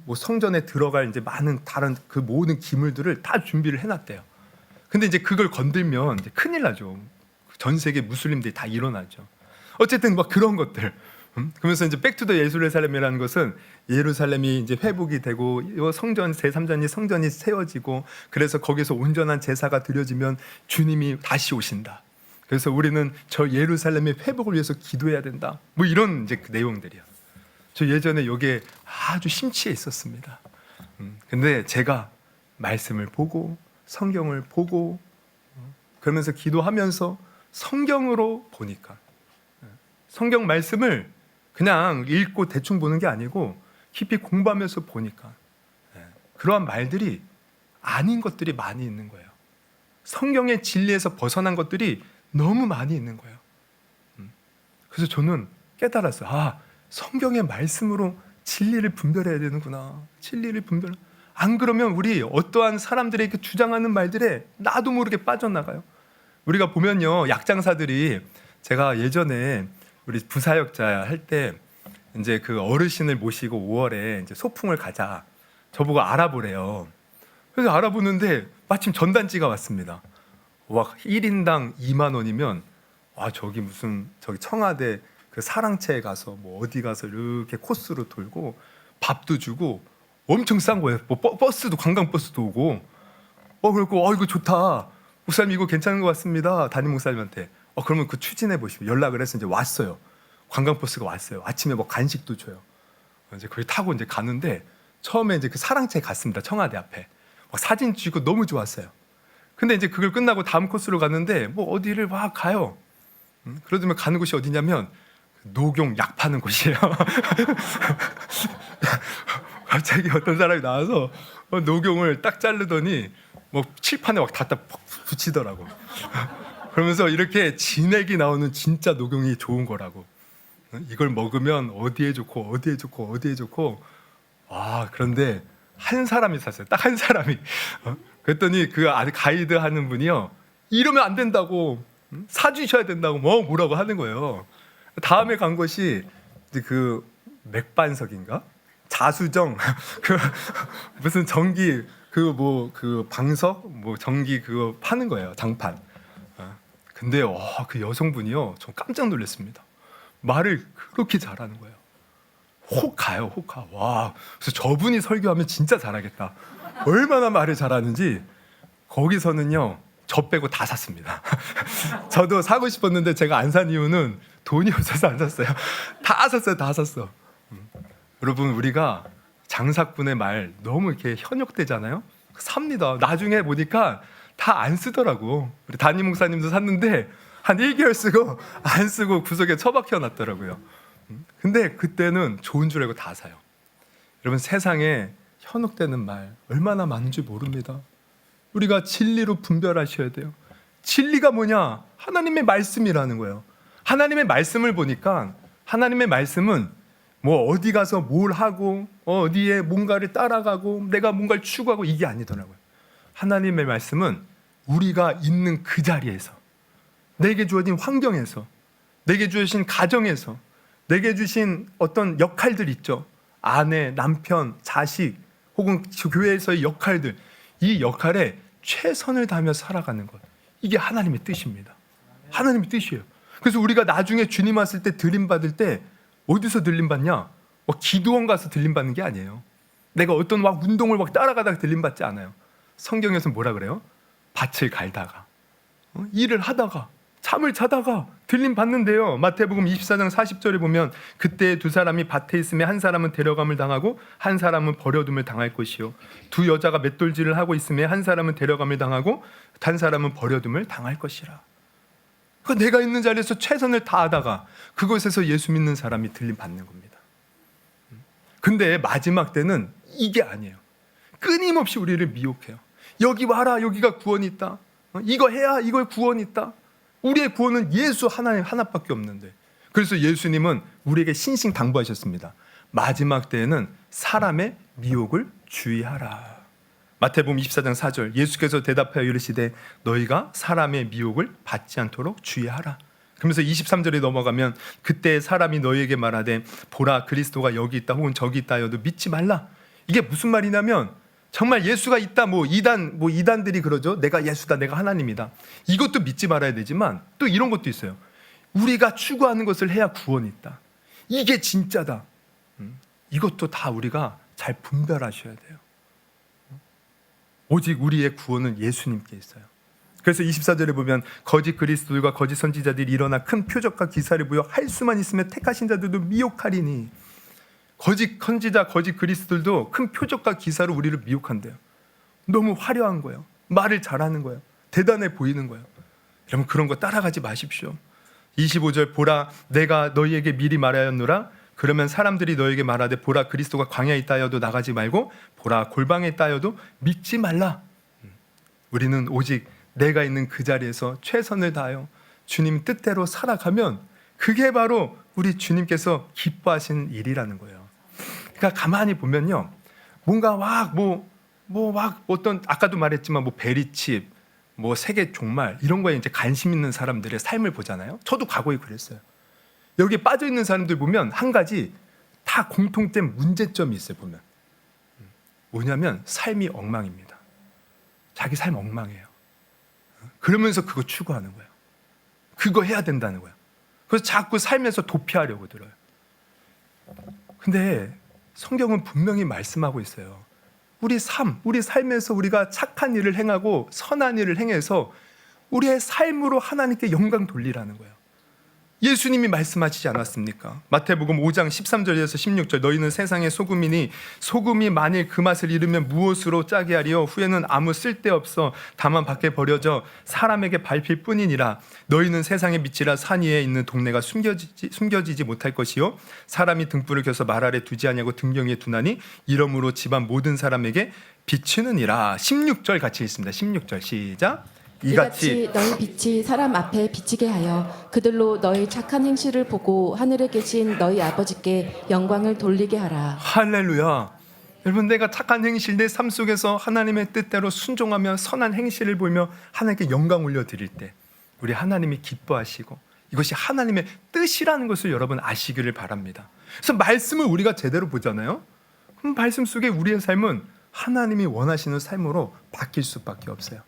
뭐 성전에 들어갈 이제 많은 다른 그 모든 기물들을 다 준비를 해놨대요. 근데 이제 그걸 건들면 이제 큰일 나죠. 전 세계 무슬림들이 다 일어나죠. 어쨌든 막 그런 것들. 그러면서 이제 백투더 예루살렘이라는 것은 예루살렘이 이제 회복이 되고 성전 제3전이 성전이 세워지고 그래서 거기서 온전한 제사가 드려지면 주님이 다시 오신다. 그래서 우리는 저 예루살렘의 회복을 위해서 기도해야 된다. 뭐 이런 이제 그 내용들이야. 저 예전에 여기에 아주 심취해 있었습니다. 근데 제가 말씀을 보고 성경을 보고 그러면서 기도하면서 성경으로 보니까 성경 말씀을 그냥 읽고 대충 보는 게 아니고 깊이 공부하면서 보니까 그러한 말들이 아닌 것들이 많이 있는 거예요. 성경의 진리에서 벗어난 것들이 너무 많이 있는 거예요. 그래서 저는 깨달았어요. 성경의 말씀으로 진리를 분별해야 되는구나. 진리를 분별. 안 그러면 우리 어떠한 사람들의 그 주장하는 말들에 나도 모르게 빠져나가요. 우리가 보면요, 약장사들이 제가 예전에 우리 부사역자 할 때 이제 그 어르신을 모시고 5월에 이제 소풍을 가자. 저보고 알아보래요. 그래서 알아보는데 마침 전단지가 왔습니다. 와, 1인당 2만 원이면 저기 청와대 그 사랑채에 가서 뭐 어디 가서 이렇게 코스로 돌고 밥도 주고 엄청 싼 거예요. 뭐 버스도 관광버스도 오고. 그리고 이거 좋다. 목사님 이거 괜찮은 것 같습니다. 담임 목사님한테. 그러면 그 추진해 보시고 연락을 해서 이제 왔어요. 관광버스가 왔어요. 아침에 뭐 간식도 줘요. 이제 거기 타고 이제 가는데 처음에 이제 그 사랑채에 갔습니다. 청와대 앞에. 막 사진 찍고 너무 좋았어요. 근데 이제 그걸 끝나고 다음 코스로 갔는데 뭐 어디를 막 가요. 그러더니 가는 곳이 어디냐면 녹용 약 파는 곳이에요. 갑자기 어떤 사람이 나와서 녹용을 딱 자르더니 뭐 칠판에 막 갖다 붙이더라고. 그러면서 이렇게 진액이 나오는 진짜 녹용이 좋은 거라고. 이걸 먹으면 어디에 좋고 어디에 좋고 어디에 좋고. 그런데 한 사람이 샀어요. 딱 한 사람이. 그랬더니 그 가이드 하는 분이요, 이러면 안 된다고, 사주셔야 된다고 뭐라고 하는 거예요. 다음에 간 곳이 그 맥반석인가 자수정 그 무슨 전기 그 방석 뭐 전기 그거 파는 거예요, 장판. 근데 그 여성분이요, 전 깜짝 놀랐습니다. 말을 그렇게 잘하는 거예요. 혹 가요. 와, 그래서 저분이 설교하면 진짜 잘하겠다. 얼마나 말을 잘하는지. 거기서는요, 저 빼고 다 샀습니다. 저도 사고 싶었는데 제가 안 산 이유는 돈이 없어서 안 샀어요. 다 샀어요. 다 샀어. 여러분, 우리가 장사꾼의 말 너무 이렇게 현혹되잖아요. 삽니다. 나중에 보니까 다 안 쓰더라고. 우리 담임 목사님도 샀는데 한 1개월 쓰고 안 쓰고 구석에 처박혀 놨더라고요. 근데 그때는 좋은 줄 알고 다 사요. 여러분, 세상에 현혹되는 말 얼마나 많은지 모릅니다. 우리가 진리로 분별하셔야 돼요. 진리가 뭐냐? 하나님의 말씀이라는 거예요. 하나님의 말씀을 보니까 하나님의 말씀은 뭐 어디 가서 뭘 하고 어디에 뭔가를 따라가고 내가 뭔가를 추구하고 이게 아니더라고요. 하나님의 말씀은 우리가 있는 그 자리에서, 내게 주어진 환경에서, 내게 주신 가정에서, 내게 주신 어떤 역할들 있죠. 아내, 남편, 자식 혹은 교회에서의 역할들, 이 역할에 최선을 다하며 살아가는 것, 이게 하나님의 뜻입니다. 하나님의 뜻이에요. 그래서 우리가 나중에 주님 왔을 때 들림받을 때 어디서 들림받냐? 기도원 가서 들림받는 게 아니에요. 내가 어떤 막 운동을 막 따라가다가 들림받지 않아요. 성경에서 뭐라 그래요? 밭을 갈다가, 일을 하다가, 잠을 자다가 들림받는데요. 마태복음 24장 40절에 보면 그때 두 사람이 밭에 있으며 한 사람은 데려감을 당하고 한 사람은 버려둠을 당할 것이요, 두 여자가 맷돌질을 하고 있으며 한 사람은 데려감을 당하고 한 사람은 버려둠을 당할 것이라. 그러니까 내가 있는 자리에서 최선을 다하다가 그곳에서 예수 믿는 사람이 들림받는 겁니다. 근데 마지막 때는 이게 아니에요. 끊임없이 우리를 미혹해요. 여기 와라, 여기가 구원이 있다. 이거 해야 이걸 구원이 있다. 우리의 구원은 예수 하나밖에 없는데. 그래서 예수님은 우리에게 신신당부하셨습니다. 마지막 때에는 사람의 미혹을 주의하라. 마태복음 24장 4절, 예수께서 대답하여 이르시되 너희가 사람의 미혹을 받지 않도록 주의하라. 그러면서 23절에 넘어가면 그때 사람이 너희에게 말하되 보라, 그리스도가 여기 있다 혹은 저기 있다 하여도 믿지 말라. 이게 무슨 말이냐면 정말 예수가 있다, 이단들이 그러죠. 내가 예수다, 내가 하나님이다. 이것도 믿지 말아야 되지만 또 이런 것도 있어요. 우리가 추구하는 것을 해야 구원이 있다. 이게 진짜다. 이것도 다 우리가 잘 분별하셔야 돼요. 오직 우리의 구원은 예수님께 있어요. 그래서 24절에 보면 거짓 그리스도들과 거짓 선지자들이 일어나 큰 표적과 기사를 보여 할 수만 있으면 택하신 자들도 미혹하리니. 거짓 선지자, 거짓 그리스도들도 큰 표적과 기사로 우리를 미혹한대요. 너무 화려한 거예요. 말을 잘하는 거예요. 대단해 보이는 거예요. 여러분, 그런 거 따라가지 마십시오. 25절, 보라, 내가 너희에게 미리 말하였노라. 그러면 사람들이 너에게 말하되 보라, 그리스도가 광야에 있다 하여도 나가지 말고 보라, 골방에 있다 하여도 믿지 말라. 우리는 오직 내가 있는 그 자리에서 최선을 다하여 주님 뜻대로 살아가면 그게 바로 우리 주님께서 기뻐하시는 일이라는 거예요. 그러니까 가만히 보면요, 뭔가 어떤 아까도 말했지만 베리칩, 세계 종말 이런 거에 이제 관심 있는 사람들의 삶을 보잖아요. 저도 과거에 그랬어요. 여기에 빠져 있는 사람들 보면 한 가지 다 공통된 문제점이 있어요. 보면 뭐냐면 삶이 엉망입니다. 자기 삶 엉망이에요. 그러면서 그거 추구하는 거예요. 그거 해야 된다는 거예요. 그래서 자꾸 삶에서 도피하려고 들어요. 근데 성경은 분명히 말씀하고 있어요. 우리 삶에서 우리가 착한 일을 행하고 선한 일을 행해서 우리의 삶으로 하나님께 영광 돌리라는 거예요. 예수님이 말씀하시지 않았습니까? 마태복음 5장 13절에서 16절, 너희는 세상의 소금이니 소금이 만일 그 맛을 잃으면 무엇으로 짜게 하리요? 후에는 아무 쓸데없어 다만 밖에 버려져 사람에게 밟힐 뿐이니라. 너희는 세상의 빛이라 산 위에 있는 동네가 숨겨지지 못할 것이요, 사람이 등불을 켜서 말 아래 두지 아니하고 등경 위에 두나니 이러므로 집안 모든 사람에게 비추느니라. 16절 같이 읽습니다. 16절 시작. 이같이 너희 빛이 사람 앞에 비치게 하여 그들로 너희 착한 행실을 보고 하늘에 계신 너희 아버지께 영광을 돌리게 하라. 할렐루야. 여러분, 내가 착한 행실, 내 삶 속에서 하나님의 뜻대로 순종하며 선한 행실을 보이며 하나님께 영광 올려드릴 때 우리 하나님이 기뻐하시고 이것이 하나님의 뜻이라는 것을 여러분 아시기를 바랍니다. 그래서 말씀을 우리가 제대로 보잖아요. 그럼 말씀 속에 우리의 삶은 하나님이 원하시는 삶으로 바뀔 수밖에 없어요.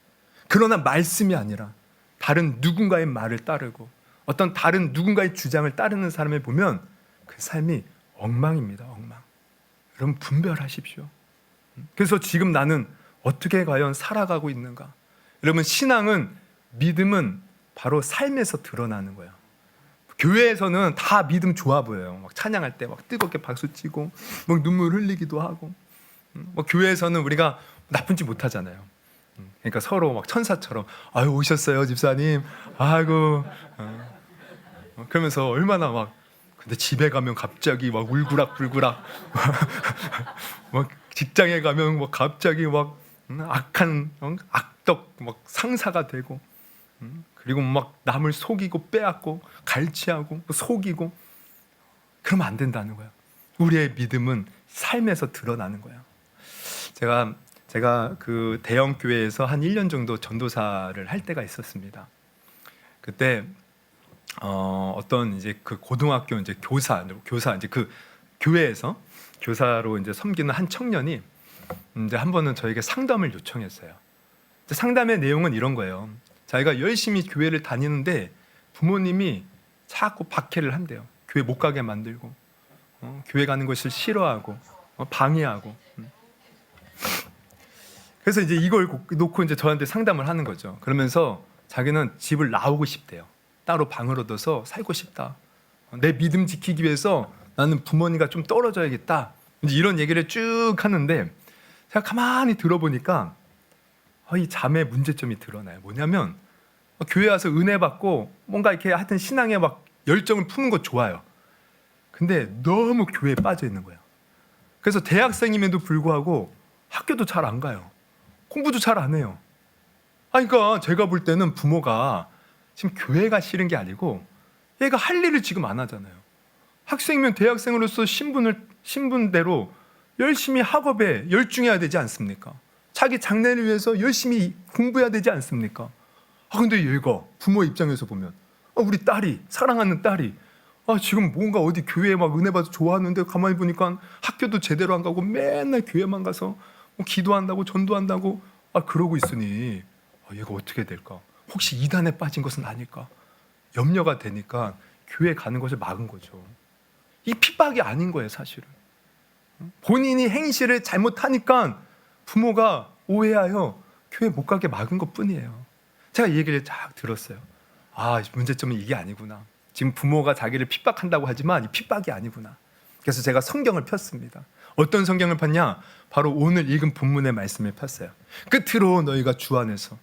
그러나 말씀이 아니라 다른 누군가의 말을 따르고 어떤 다른 누군가의 주장을 따르는 사람을 보면 그 삶이 엉망입니다. 엉망. 여러분, 분별하십시오. 그래서 지금 나는 어떻게 과연 살아가고 있는가? 여러분, 신앙은, 믿음은 바로 삶에서 드러나는 거예요. 교회에서는 다 믿음 좋아 보여요. 막 찬양할 때 막 뜨겁게 박수 치고 막 눈물 흘리기도 하고. 뭐 교회에서는 우리가 나쁜 짓 못 하잖아요. 그러니까 서로 막 천사처럼 아유 오셨어요 집사님. 아이고. 그러면서 얼마나 막 근데 집에 가면 갑자기 막 울그락불그락 막 직장에 가면 막 갑자기 막 악한 악덕 막 상사가 되고 그리고 막 남을 속이고 빼앗고 갈취하고 속이고 그러면 안 된다는 거예요. 우리의 믿음은 삶에서 드러나는 거예요. 제가 그 대형 교회에서 한 1년 정도 전도사를 할 때가 있었습니다. 그때 어떤 이제 그 고등학교 이제 교사 이제 그 교회에서 교사로 이제 섬기는 한 청년이 이제 한 번은 저에게 상담을 요청했어요. 상담의 내용은 이런 거예요. 자기가 열심히 교회를 다니는데 부모님이 자꾸 박해를 한대요. 교회 못 가게 만들고 교회 가는 것을 싫어하고 방해하고. 그래서 이제 이걸 놓고 이제 저한테 상담을 하는 거죠. 그러면서 자기는 집을 나오고 싶대요. 따로 방을 얻어서 살고 싶다. 내 믿음 지키기 위해서 나는 부모님과 좀 떨어져야겠다. 이제 이런 얘기를 쭉 하는데 제가 가만히 들어보니까 이 잠의 문제점이 드러나요. 뭐냐면 교회 와서 은혜 받고 뭔가 이렇게 하여튼 신앙에 막 열정을 푸는 거 좋아요. 근데 너무 교회에 빠져 있는 거예요. 그래서 대학생임에도 불구하고 학교도 잘 안 가요. 공부도 잘 안 해요. 그러니까 제가 볼 때는 부모가 지금 교회가 싫은 게 아니고 얘가 할 일을 지금 안 하잖아요. 학생이면 대학생으로서 신분대로 열심히 학업에 열중해야 되지 않습니까? 자기 장래를 위해서 열심히 공부해야 되지 않습니까? 근데 얘가 부모 입장에서 보면 우리 딸이 사랑하는 딸이 지금 뭔가 어디 교회에 막 은혜 받아 좋아하는데 가만히 보니까 학교도 제대로 안 가고 맨날 교회만 가서 기도한다고 전도한다고 그러고 있으니 얘가 어떻게 될까? 혹시 이단에 빠진 것은 아닐까? 염려가 되니까 교회 가는 것을 막은 거죠. 이 핍박이 아닌 거예요, 사실은. 본인이 행실을 잘못하니까 부모가 오해하여 교회 못 가게 막은 것뿐이에요. 제가 이 얘기를 쫙 들었어요. 문제점은 이게 아니구나. 지금 부모가 자기를 핍박한다고 하지만 이 핍박이 아니구나. 그래서 제가 성경을 폈습니다. 어떤 성경을 폈냐? 바로 오늘 읽은 본문의 말씀을 폈어요. 끝으로 너희가 주 안에서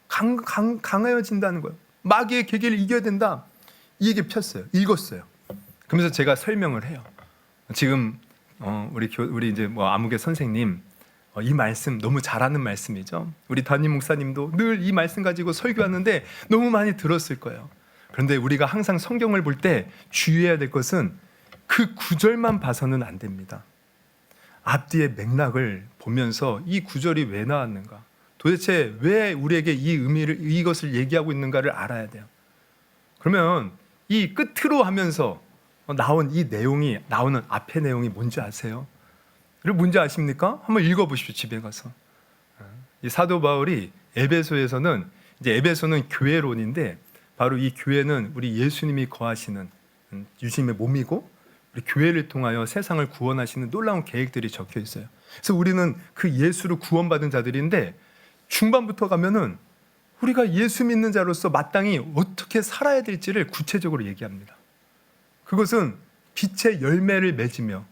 강하여진다는 거예요. 마귀의 계계를 이겨야 된다. 이 얘기 폈어요. 읽었어요. 그러면서 제가 설명을 해요. 지금 우리 이제 아무개 선생님 이 말씀 너무 잘하는 말씀이죠. 우리 담임 목사님도 늘 이 말씀 가지고 설교하는데 너무 많이 들었을 거예요. 그런데 우리가 항상 성경을 볼 때 주의해야 될 것은 그 구절만 봐서는 안 됩니다. 앞뒤의 맥락을 보면서 이 구절이 왜 나왔는가, 도대체 왜 우리에게 이것을 얘기하고 있는가를 알아야 돼요. 그러면 이 끝으로 하면서 나온 이 내용이 나오는 앞의 내용이 뭔지 아세요? 뭔지 아십니까? 한번 읽어보십시오. 집에 가서. 이 사도 바울이 에베소에서는 이제 에베소는 교회론인데 바로 이 교회는 우리 예수님이 거하시는 유심의 몸이고 우리 교회를 통하여 세상을 구원하시는 놀라운 계획들이 적혀 있어요. 그래서 우리는 그 예수로 구원받은 자들인데 중반부터 가면은 우리가 예수 믿는 자로서 마땅히 어떻게 살아야 될지를 구체적으로 얘기합니다. 그것은 빛의 열매를 맺으며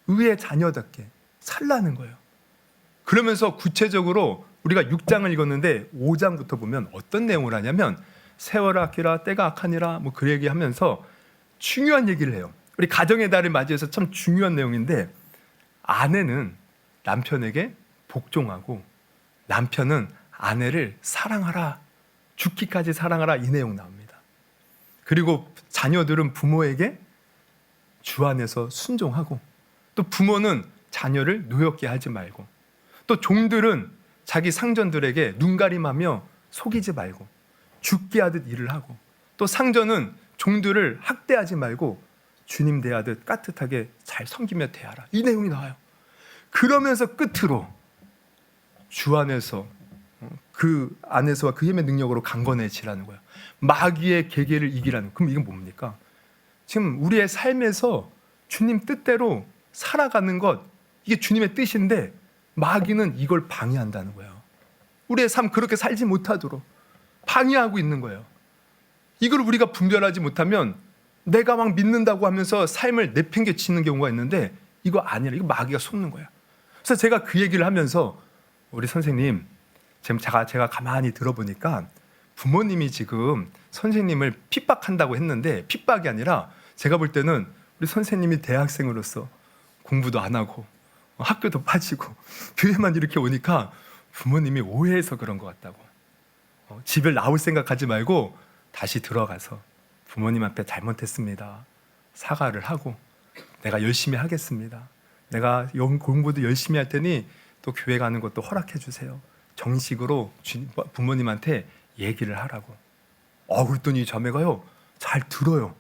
의의 자녀답게 살라는 거예요. 그러면서 구체적으로 우리가 6장을 읽었는데 5장부터 보면 어떤 내용을 하냐면 세월아 악기라 때가 악하니라 그 얘기하면서 중요한 얘기를 해요. 우리 가정의 달을 맞이해서 참 중요한 내용인데 아내는 남편에게 복종하고 남편은 아내를 사랑하라, 죽기까지 사랑하라, 이 내용 나옵니다. 그리고 자녀들은 부모에게 주 안에서 순종하고, 또 부모는 자녀를 노엽게 하지 말고, 또 종들은 자기 상전들에게 눈가림하며 속이지 말고 죽게 하듯 일을 하고, 또 상전은 종들을 학대하지 말고 주님 대하듯 깍듯하게 잘 섬기며 대하라, 이 내용이 나와요. 그러면서 끝으로 주 안에서 그 안에서와 그 힘의 능력으로 강건해지라는 거예요. 마귀의 계계를 이기라는. 그럼 이건 뭡니까? 지금 우리의 삶에서 주님 뜻대로 살아가는 것, 이게 주님의 뜻인데 마귀는 이걸 방해한다는 거예요. 우리의 삶 그렇게 살지 못하도록 방해하고 있는 거예요. 이걸 우리가 분별하지 못하면 내가 막 믿는다고 하면서 삶을 내팽개치는 경우가 있는데 이거 아니라 이거 마귀가 속는 거야. 그래서 제가 그 얘기를 하면서 우리 선생님, 지금 제가 가만히 들어보니까 부모님이 지금 선생님을 핍박한다고 했는데 핍박이 아니라 제가 볼 때는 우리 선생님이 대학생으로서 공부도 안 하고 학교도 빠지고 교회만 이렇게 오니까 부모님이 오해해서 그런 것 같다고. 집을 나올 생각하지 말고 다시 들어가서 부모님 앞에 잘못했습니다. 사과를 하고 내가 열심히 하겠습니다. 내가 공부도 열심히 할 테니 또 교회 가는 것도 허락해 주세요. 정식으로 부모님한테 얘기를 하라고. 그랬더니 자매가요 잘 들어요.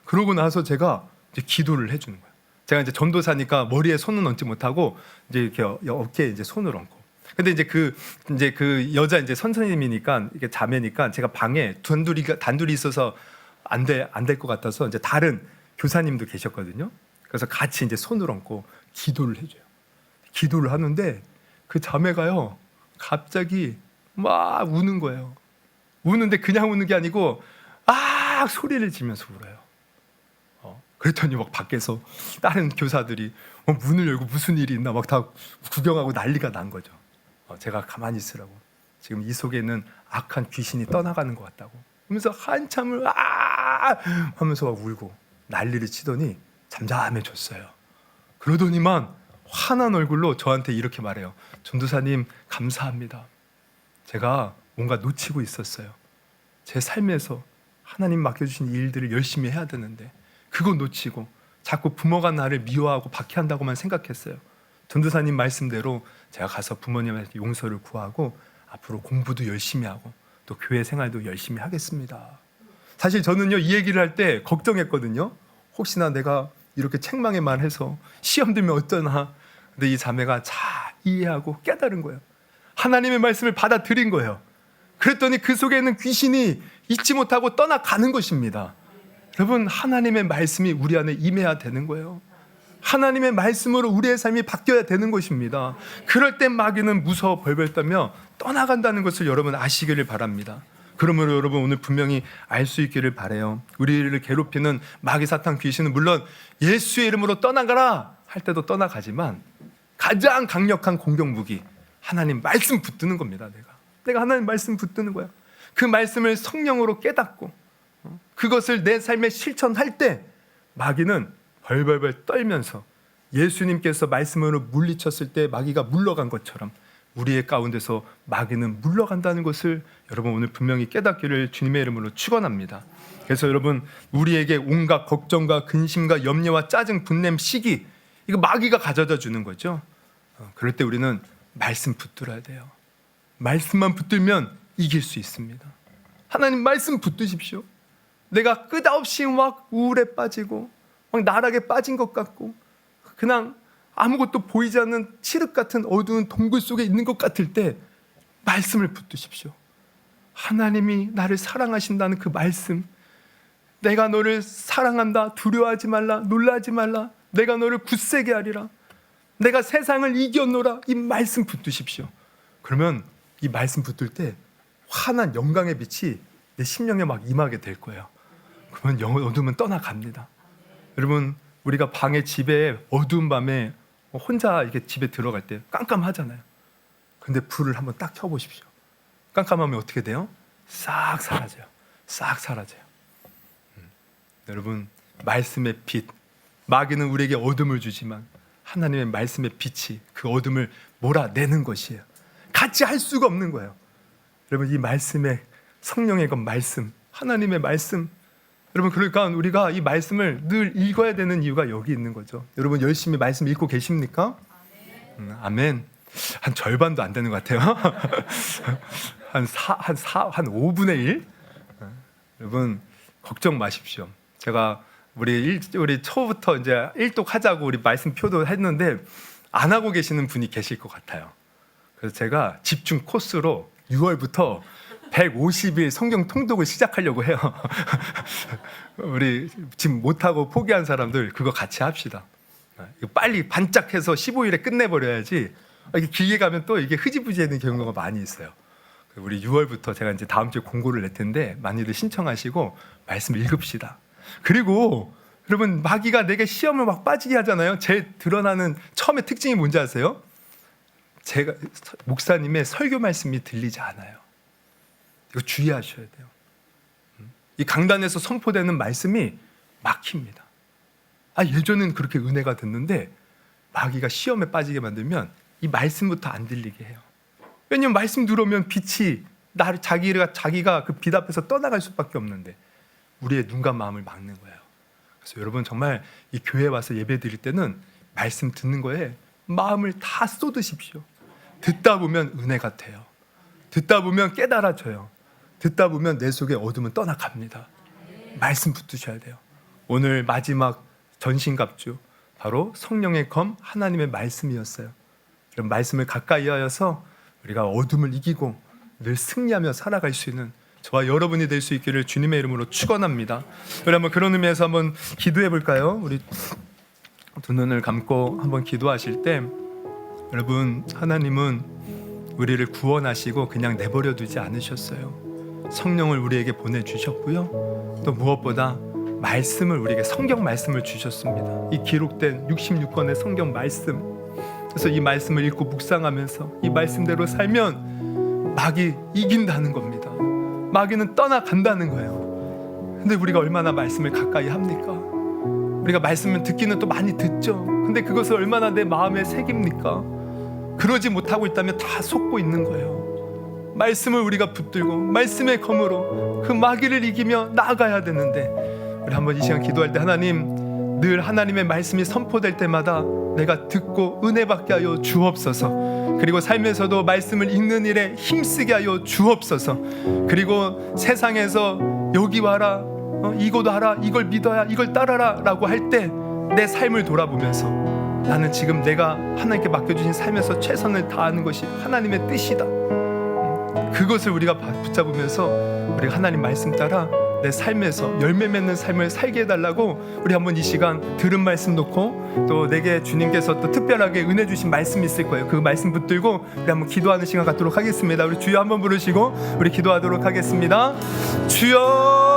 그러고 나서 제가 이제 기도를 해주는 거예요. 제가 이제 전도사니까 머리에 손은 얹지 못하고 이제 이렇게 어깨에 이제 손을 얹고. 근데 이제 그 여자 이제 선생님이니까 이게 자매니까 제가 방에 단둘이 있어서 안 될 것 같아서 이제 다른 교사님도 계셨거든요. 그래서 같이 이제 손을 얹고 기도를 해줘요. 기도를 하는데 그 자매가요 갑자기 막 우는 거예요. 우는데 그냥 우는 게 아니고 소리를 지면서 울어요. 그랬더니 막 밖에서 다른 교사들이 문을 열고 무슨 일이 있나 막 다 구경하고 난리가 난 거죠. 제가 가만히 있으라고. 지금 이 속에는 악한 귀신이 떠나가는 것 같다고. 그러면서 한참을 하면서 막 울고 난리를 치더니 잠잠해졌어요. 그러더니만 환한 얼굴로 저한테 이렇게 말해요. 전도사님 감사합니다. 제가 뭔가 놓치고 있었어요. 제 삶에서 하나님 맡겨주신 일들을 열심히 해야 되는데 그거 놓치고 자꾸 부모가 나를 미워하고 박해한다고만 생각했어요. 전도사님 말씀대로 제가 가서 부모님한테 용서를 구하고 앞으로 공부도 열심히 하고 또 교회 생활도 열심히 하겠습니다. 사실 저는요 이 얘기를 할 때 걱정했거든요. 혹시나 내가 이렇게 책망에 말해서 시험 들면 어쩌나. 근데 이 자매가 잘 이해하고 깨달은 거예요. 하나님의 말씀을 받아들인 거예요. 그랬더니 그 속에 있는 귀신이 잊지 못하고 떠나가는 것입니다. 여러분 하나님의 말씀이 우리 안에 임해야 되는 거예요. 하나님의 말씀으로 우리의 삶이 바뀌어야 되는 것입니다. 그럴 때 마귀는 무서워 벌벌 떨며 떠나간다는 것을 여러분 아시기를 바랍니다. 그러므로 여러분 오늘 분명히 알 수 있기를 바라요. 우리를 괴롭히는 마귀 사탄 귀신은 물론 예수의 이름으로 떠나가라 할 때도 떠나가지만 가장 강력한 공격 무기 하나님 말씀 붙드는 겁니다. 내가 하나님 말씀 붙드는 거야. 그 말씀을 성령으로 깨닫고 그것을 내 삶에 실천할 때 마귀는 벌벌벌 떨면서 예수님께서 말씀으로 물리쳤을 때 마귀가 물러간 것처럼 우리의 가운데서 마귀는 물러간다는 것을 여러분 오늘 분명히 깨닫기를 주님의 이름으로 축원합니다. 그래서 여러분 우리에게 온갖 걱정과 근심과 염려와 짜증, 분냄, 시기 이거 마귀가 가져다 주는 거죠. 그럴 때 우리는 말씀 붙들어야 돼요. 말씀만 붙들면 이길 수 있습니다. 하나님 말씀 붙드십시오. 내가 끝없이 막 우울에 빠지고 막 나락에 빠진 것 같고 그냥 아무것도 보이지 않는 칠흑 같은 어두운 동굴 속에 있는 것 같을 때 말씀을 붙드십시오. 하나님이 나를 사랑하신다는 그 말씀, 내가 너를 사랑한다, 두려워하지 말라, 놀라지 말라, 내가 너를 굳세게 하리라, 내가 세상을 이겨노라, 이 말씀 붙드십시오. 그러면 이 말씀 붙들 때 환한 영광의 빛이 내 심령에 막 임하게 될 거예요. 그러면 어둠은 떠나갑니다. 여러분 우리가 방에 집에 어두운 밤에 혼자 이렇게 집에 들어갈 때 깜깜하잖아요. 근데 불을 한번 딱 켜보십시오. 깜깜하면 어떻게 돼요? 싹 사라져요. 싹 사라져요. 여러분 말씀의 빛, 마귀는 우리에게 어둠을 주지만 하나님의 말씀의 빛이 그 어둠을 몰아내는 것이에요. 같이 할 수가 없는 거예요. 여러분 이 말씀의 성령의 것 말씀, 하나님의 말씀, 여러분 그러니까 우리가 이 말씀을 늘 읽어야 되는 이유가 여기 있는 거죠. 여러분 열심히 말씀 읽고 계십니까? 아멘. 한 절반도 안 되는 것 같아요. 한 5분의 1? 여러분 걱정 마십시오. 제가 우리 초부터 이제 일독하자고 우리 말씀표도 했는데 안 하고 계시는 분이 계실 것 같아요. 그래서 제가 집중 코스로 6월부터 150일 성경 통독을 시작하려고 해요. 우리 지금 못하고 포기한 사람들 그거 같이 합시다. 빨리 반짝해서 15일에 끝내버려야지 이게 길게 가면 또 이게 흐지부지하는 경우가 많이 있어요. 우리 6월부터 제가 이제 다음 주에 공고를 낼 텐데 많이들 신청하시고 말씀 읽읍시다. 그리고 여러분 마귀가 내게 시험을 막 빠지게 하잖아요. 제일 드러나는 처음에 특징이 뭔지 아세요? 제가 목사님의 설교 말씀이 들리지 않아요. 이거 주의하셔야 돼요. 이 강단에서 선포되는 말씀이 막힙니다. 예전엔 그렇게 은혜가 됐는데 마귀가 시험에 빠지게 만들면 이 말씀부터 안 들리게 해요. 왜냐면 말씀 들어오면 빛이 자기가 그 빛 앞에서 떠나갈 수밖에 없는데 우리의 눈과 마음을 막는 거예요. 그래서 여러분 정말 이 교회 와서 예배 드릴 때는 말씀 듣는 거에 마음을 다 쏟으십시오. 듣다 보면 은혜가 돼요. 듣다 보면 깨달아져요. 듣다 보면 내 속에 어둠은 떠나갑니다. 말씀 붙드셔야 돼요. 오늘 마지막 전신갑주 바로 성령의 검 하나님의 말씀이었어요. 이런 말씀을 가까이 하여서 우리가 어둠을 이기고 늘 승리하며 살아갈 수 있는 저와 여러분이 될 수 있기를 주님의 이름으로 축원합니다. 우리 한번 그런 의미에서 한번 기도해 볼까요? 우리 두 눈을 감고 한번 기도하실 때 여러분 하나님은 우리를 구원하시고 그냥 내버려 두지 않으셨어요. 성령을 우리에게 보내주셨고요. 또 무엇보다 말씀을 우리에게 성경 말씀을 주셨습니다. 이 기록된 66권의 성경 말씀. 그래서 이 말씀을 읽고 묵상하면서 이 말씀대로 살면 마귀 이긴다는 겁니다. 마귀는 떠나간다는 거예요. 근데 우리가 얼마나 말씀을 가까이 합니까? 우리가 말씀을 듣기는 또 많이 듣죠. 근데 그것을 얼마나 내 마음에 새깁니까? 그러지 못하고 있다면 다 속고 있는 거예요. 말씀을 우리가 붙들고 말씀의 검으로 그 마귀를 이기며 나아가야 되는데 우리 한번 이 시간 기도할 때 하나님 늘 하나님의 말씀이 선포될 때마다 내가 듣고 은혜 받게 하여 주옵소서. 그리고 삶에서도 말씀을 읽는 일에 힘쓰게 하여 주옵소서. 그리고 세상에서 여기 와라 이거도 하라 이걸 믿어야 이걸 따라라 라고 할 때 내 삶을 돌아보면서 나는 지금 내가 하나님께 맡겨주신 삶에서 최선을 다하는 것이 하나님의 뜻이다. 그것을 우리가 붙잡으면서 우리가 하나님 말씀 따라 내 삶에서 열매 맺는 삶을 살게 해달라고 우리 한번 이 시간 들은 말씀 놓고 또 내게 주님께서 또 특별하게 은혜 주신 말씀이 있을 거예요. 그 말씀 붙들고 우리 한번 기도하는 시간 갖도록 하겠습니다. 우리 주여 한번 부르시고 우리 기도하도록 하겠습니다. 주여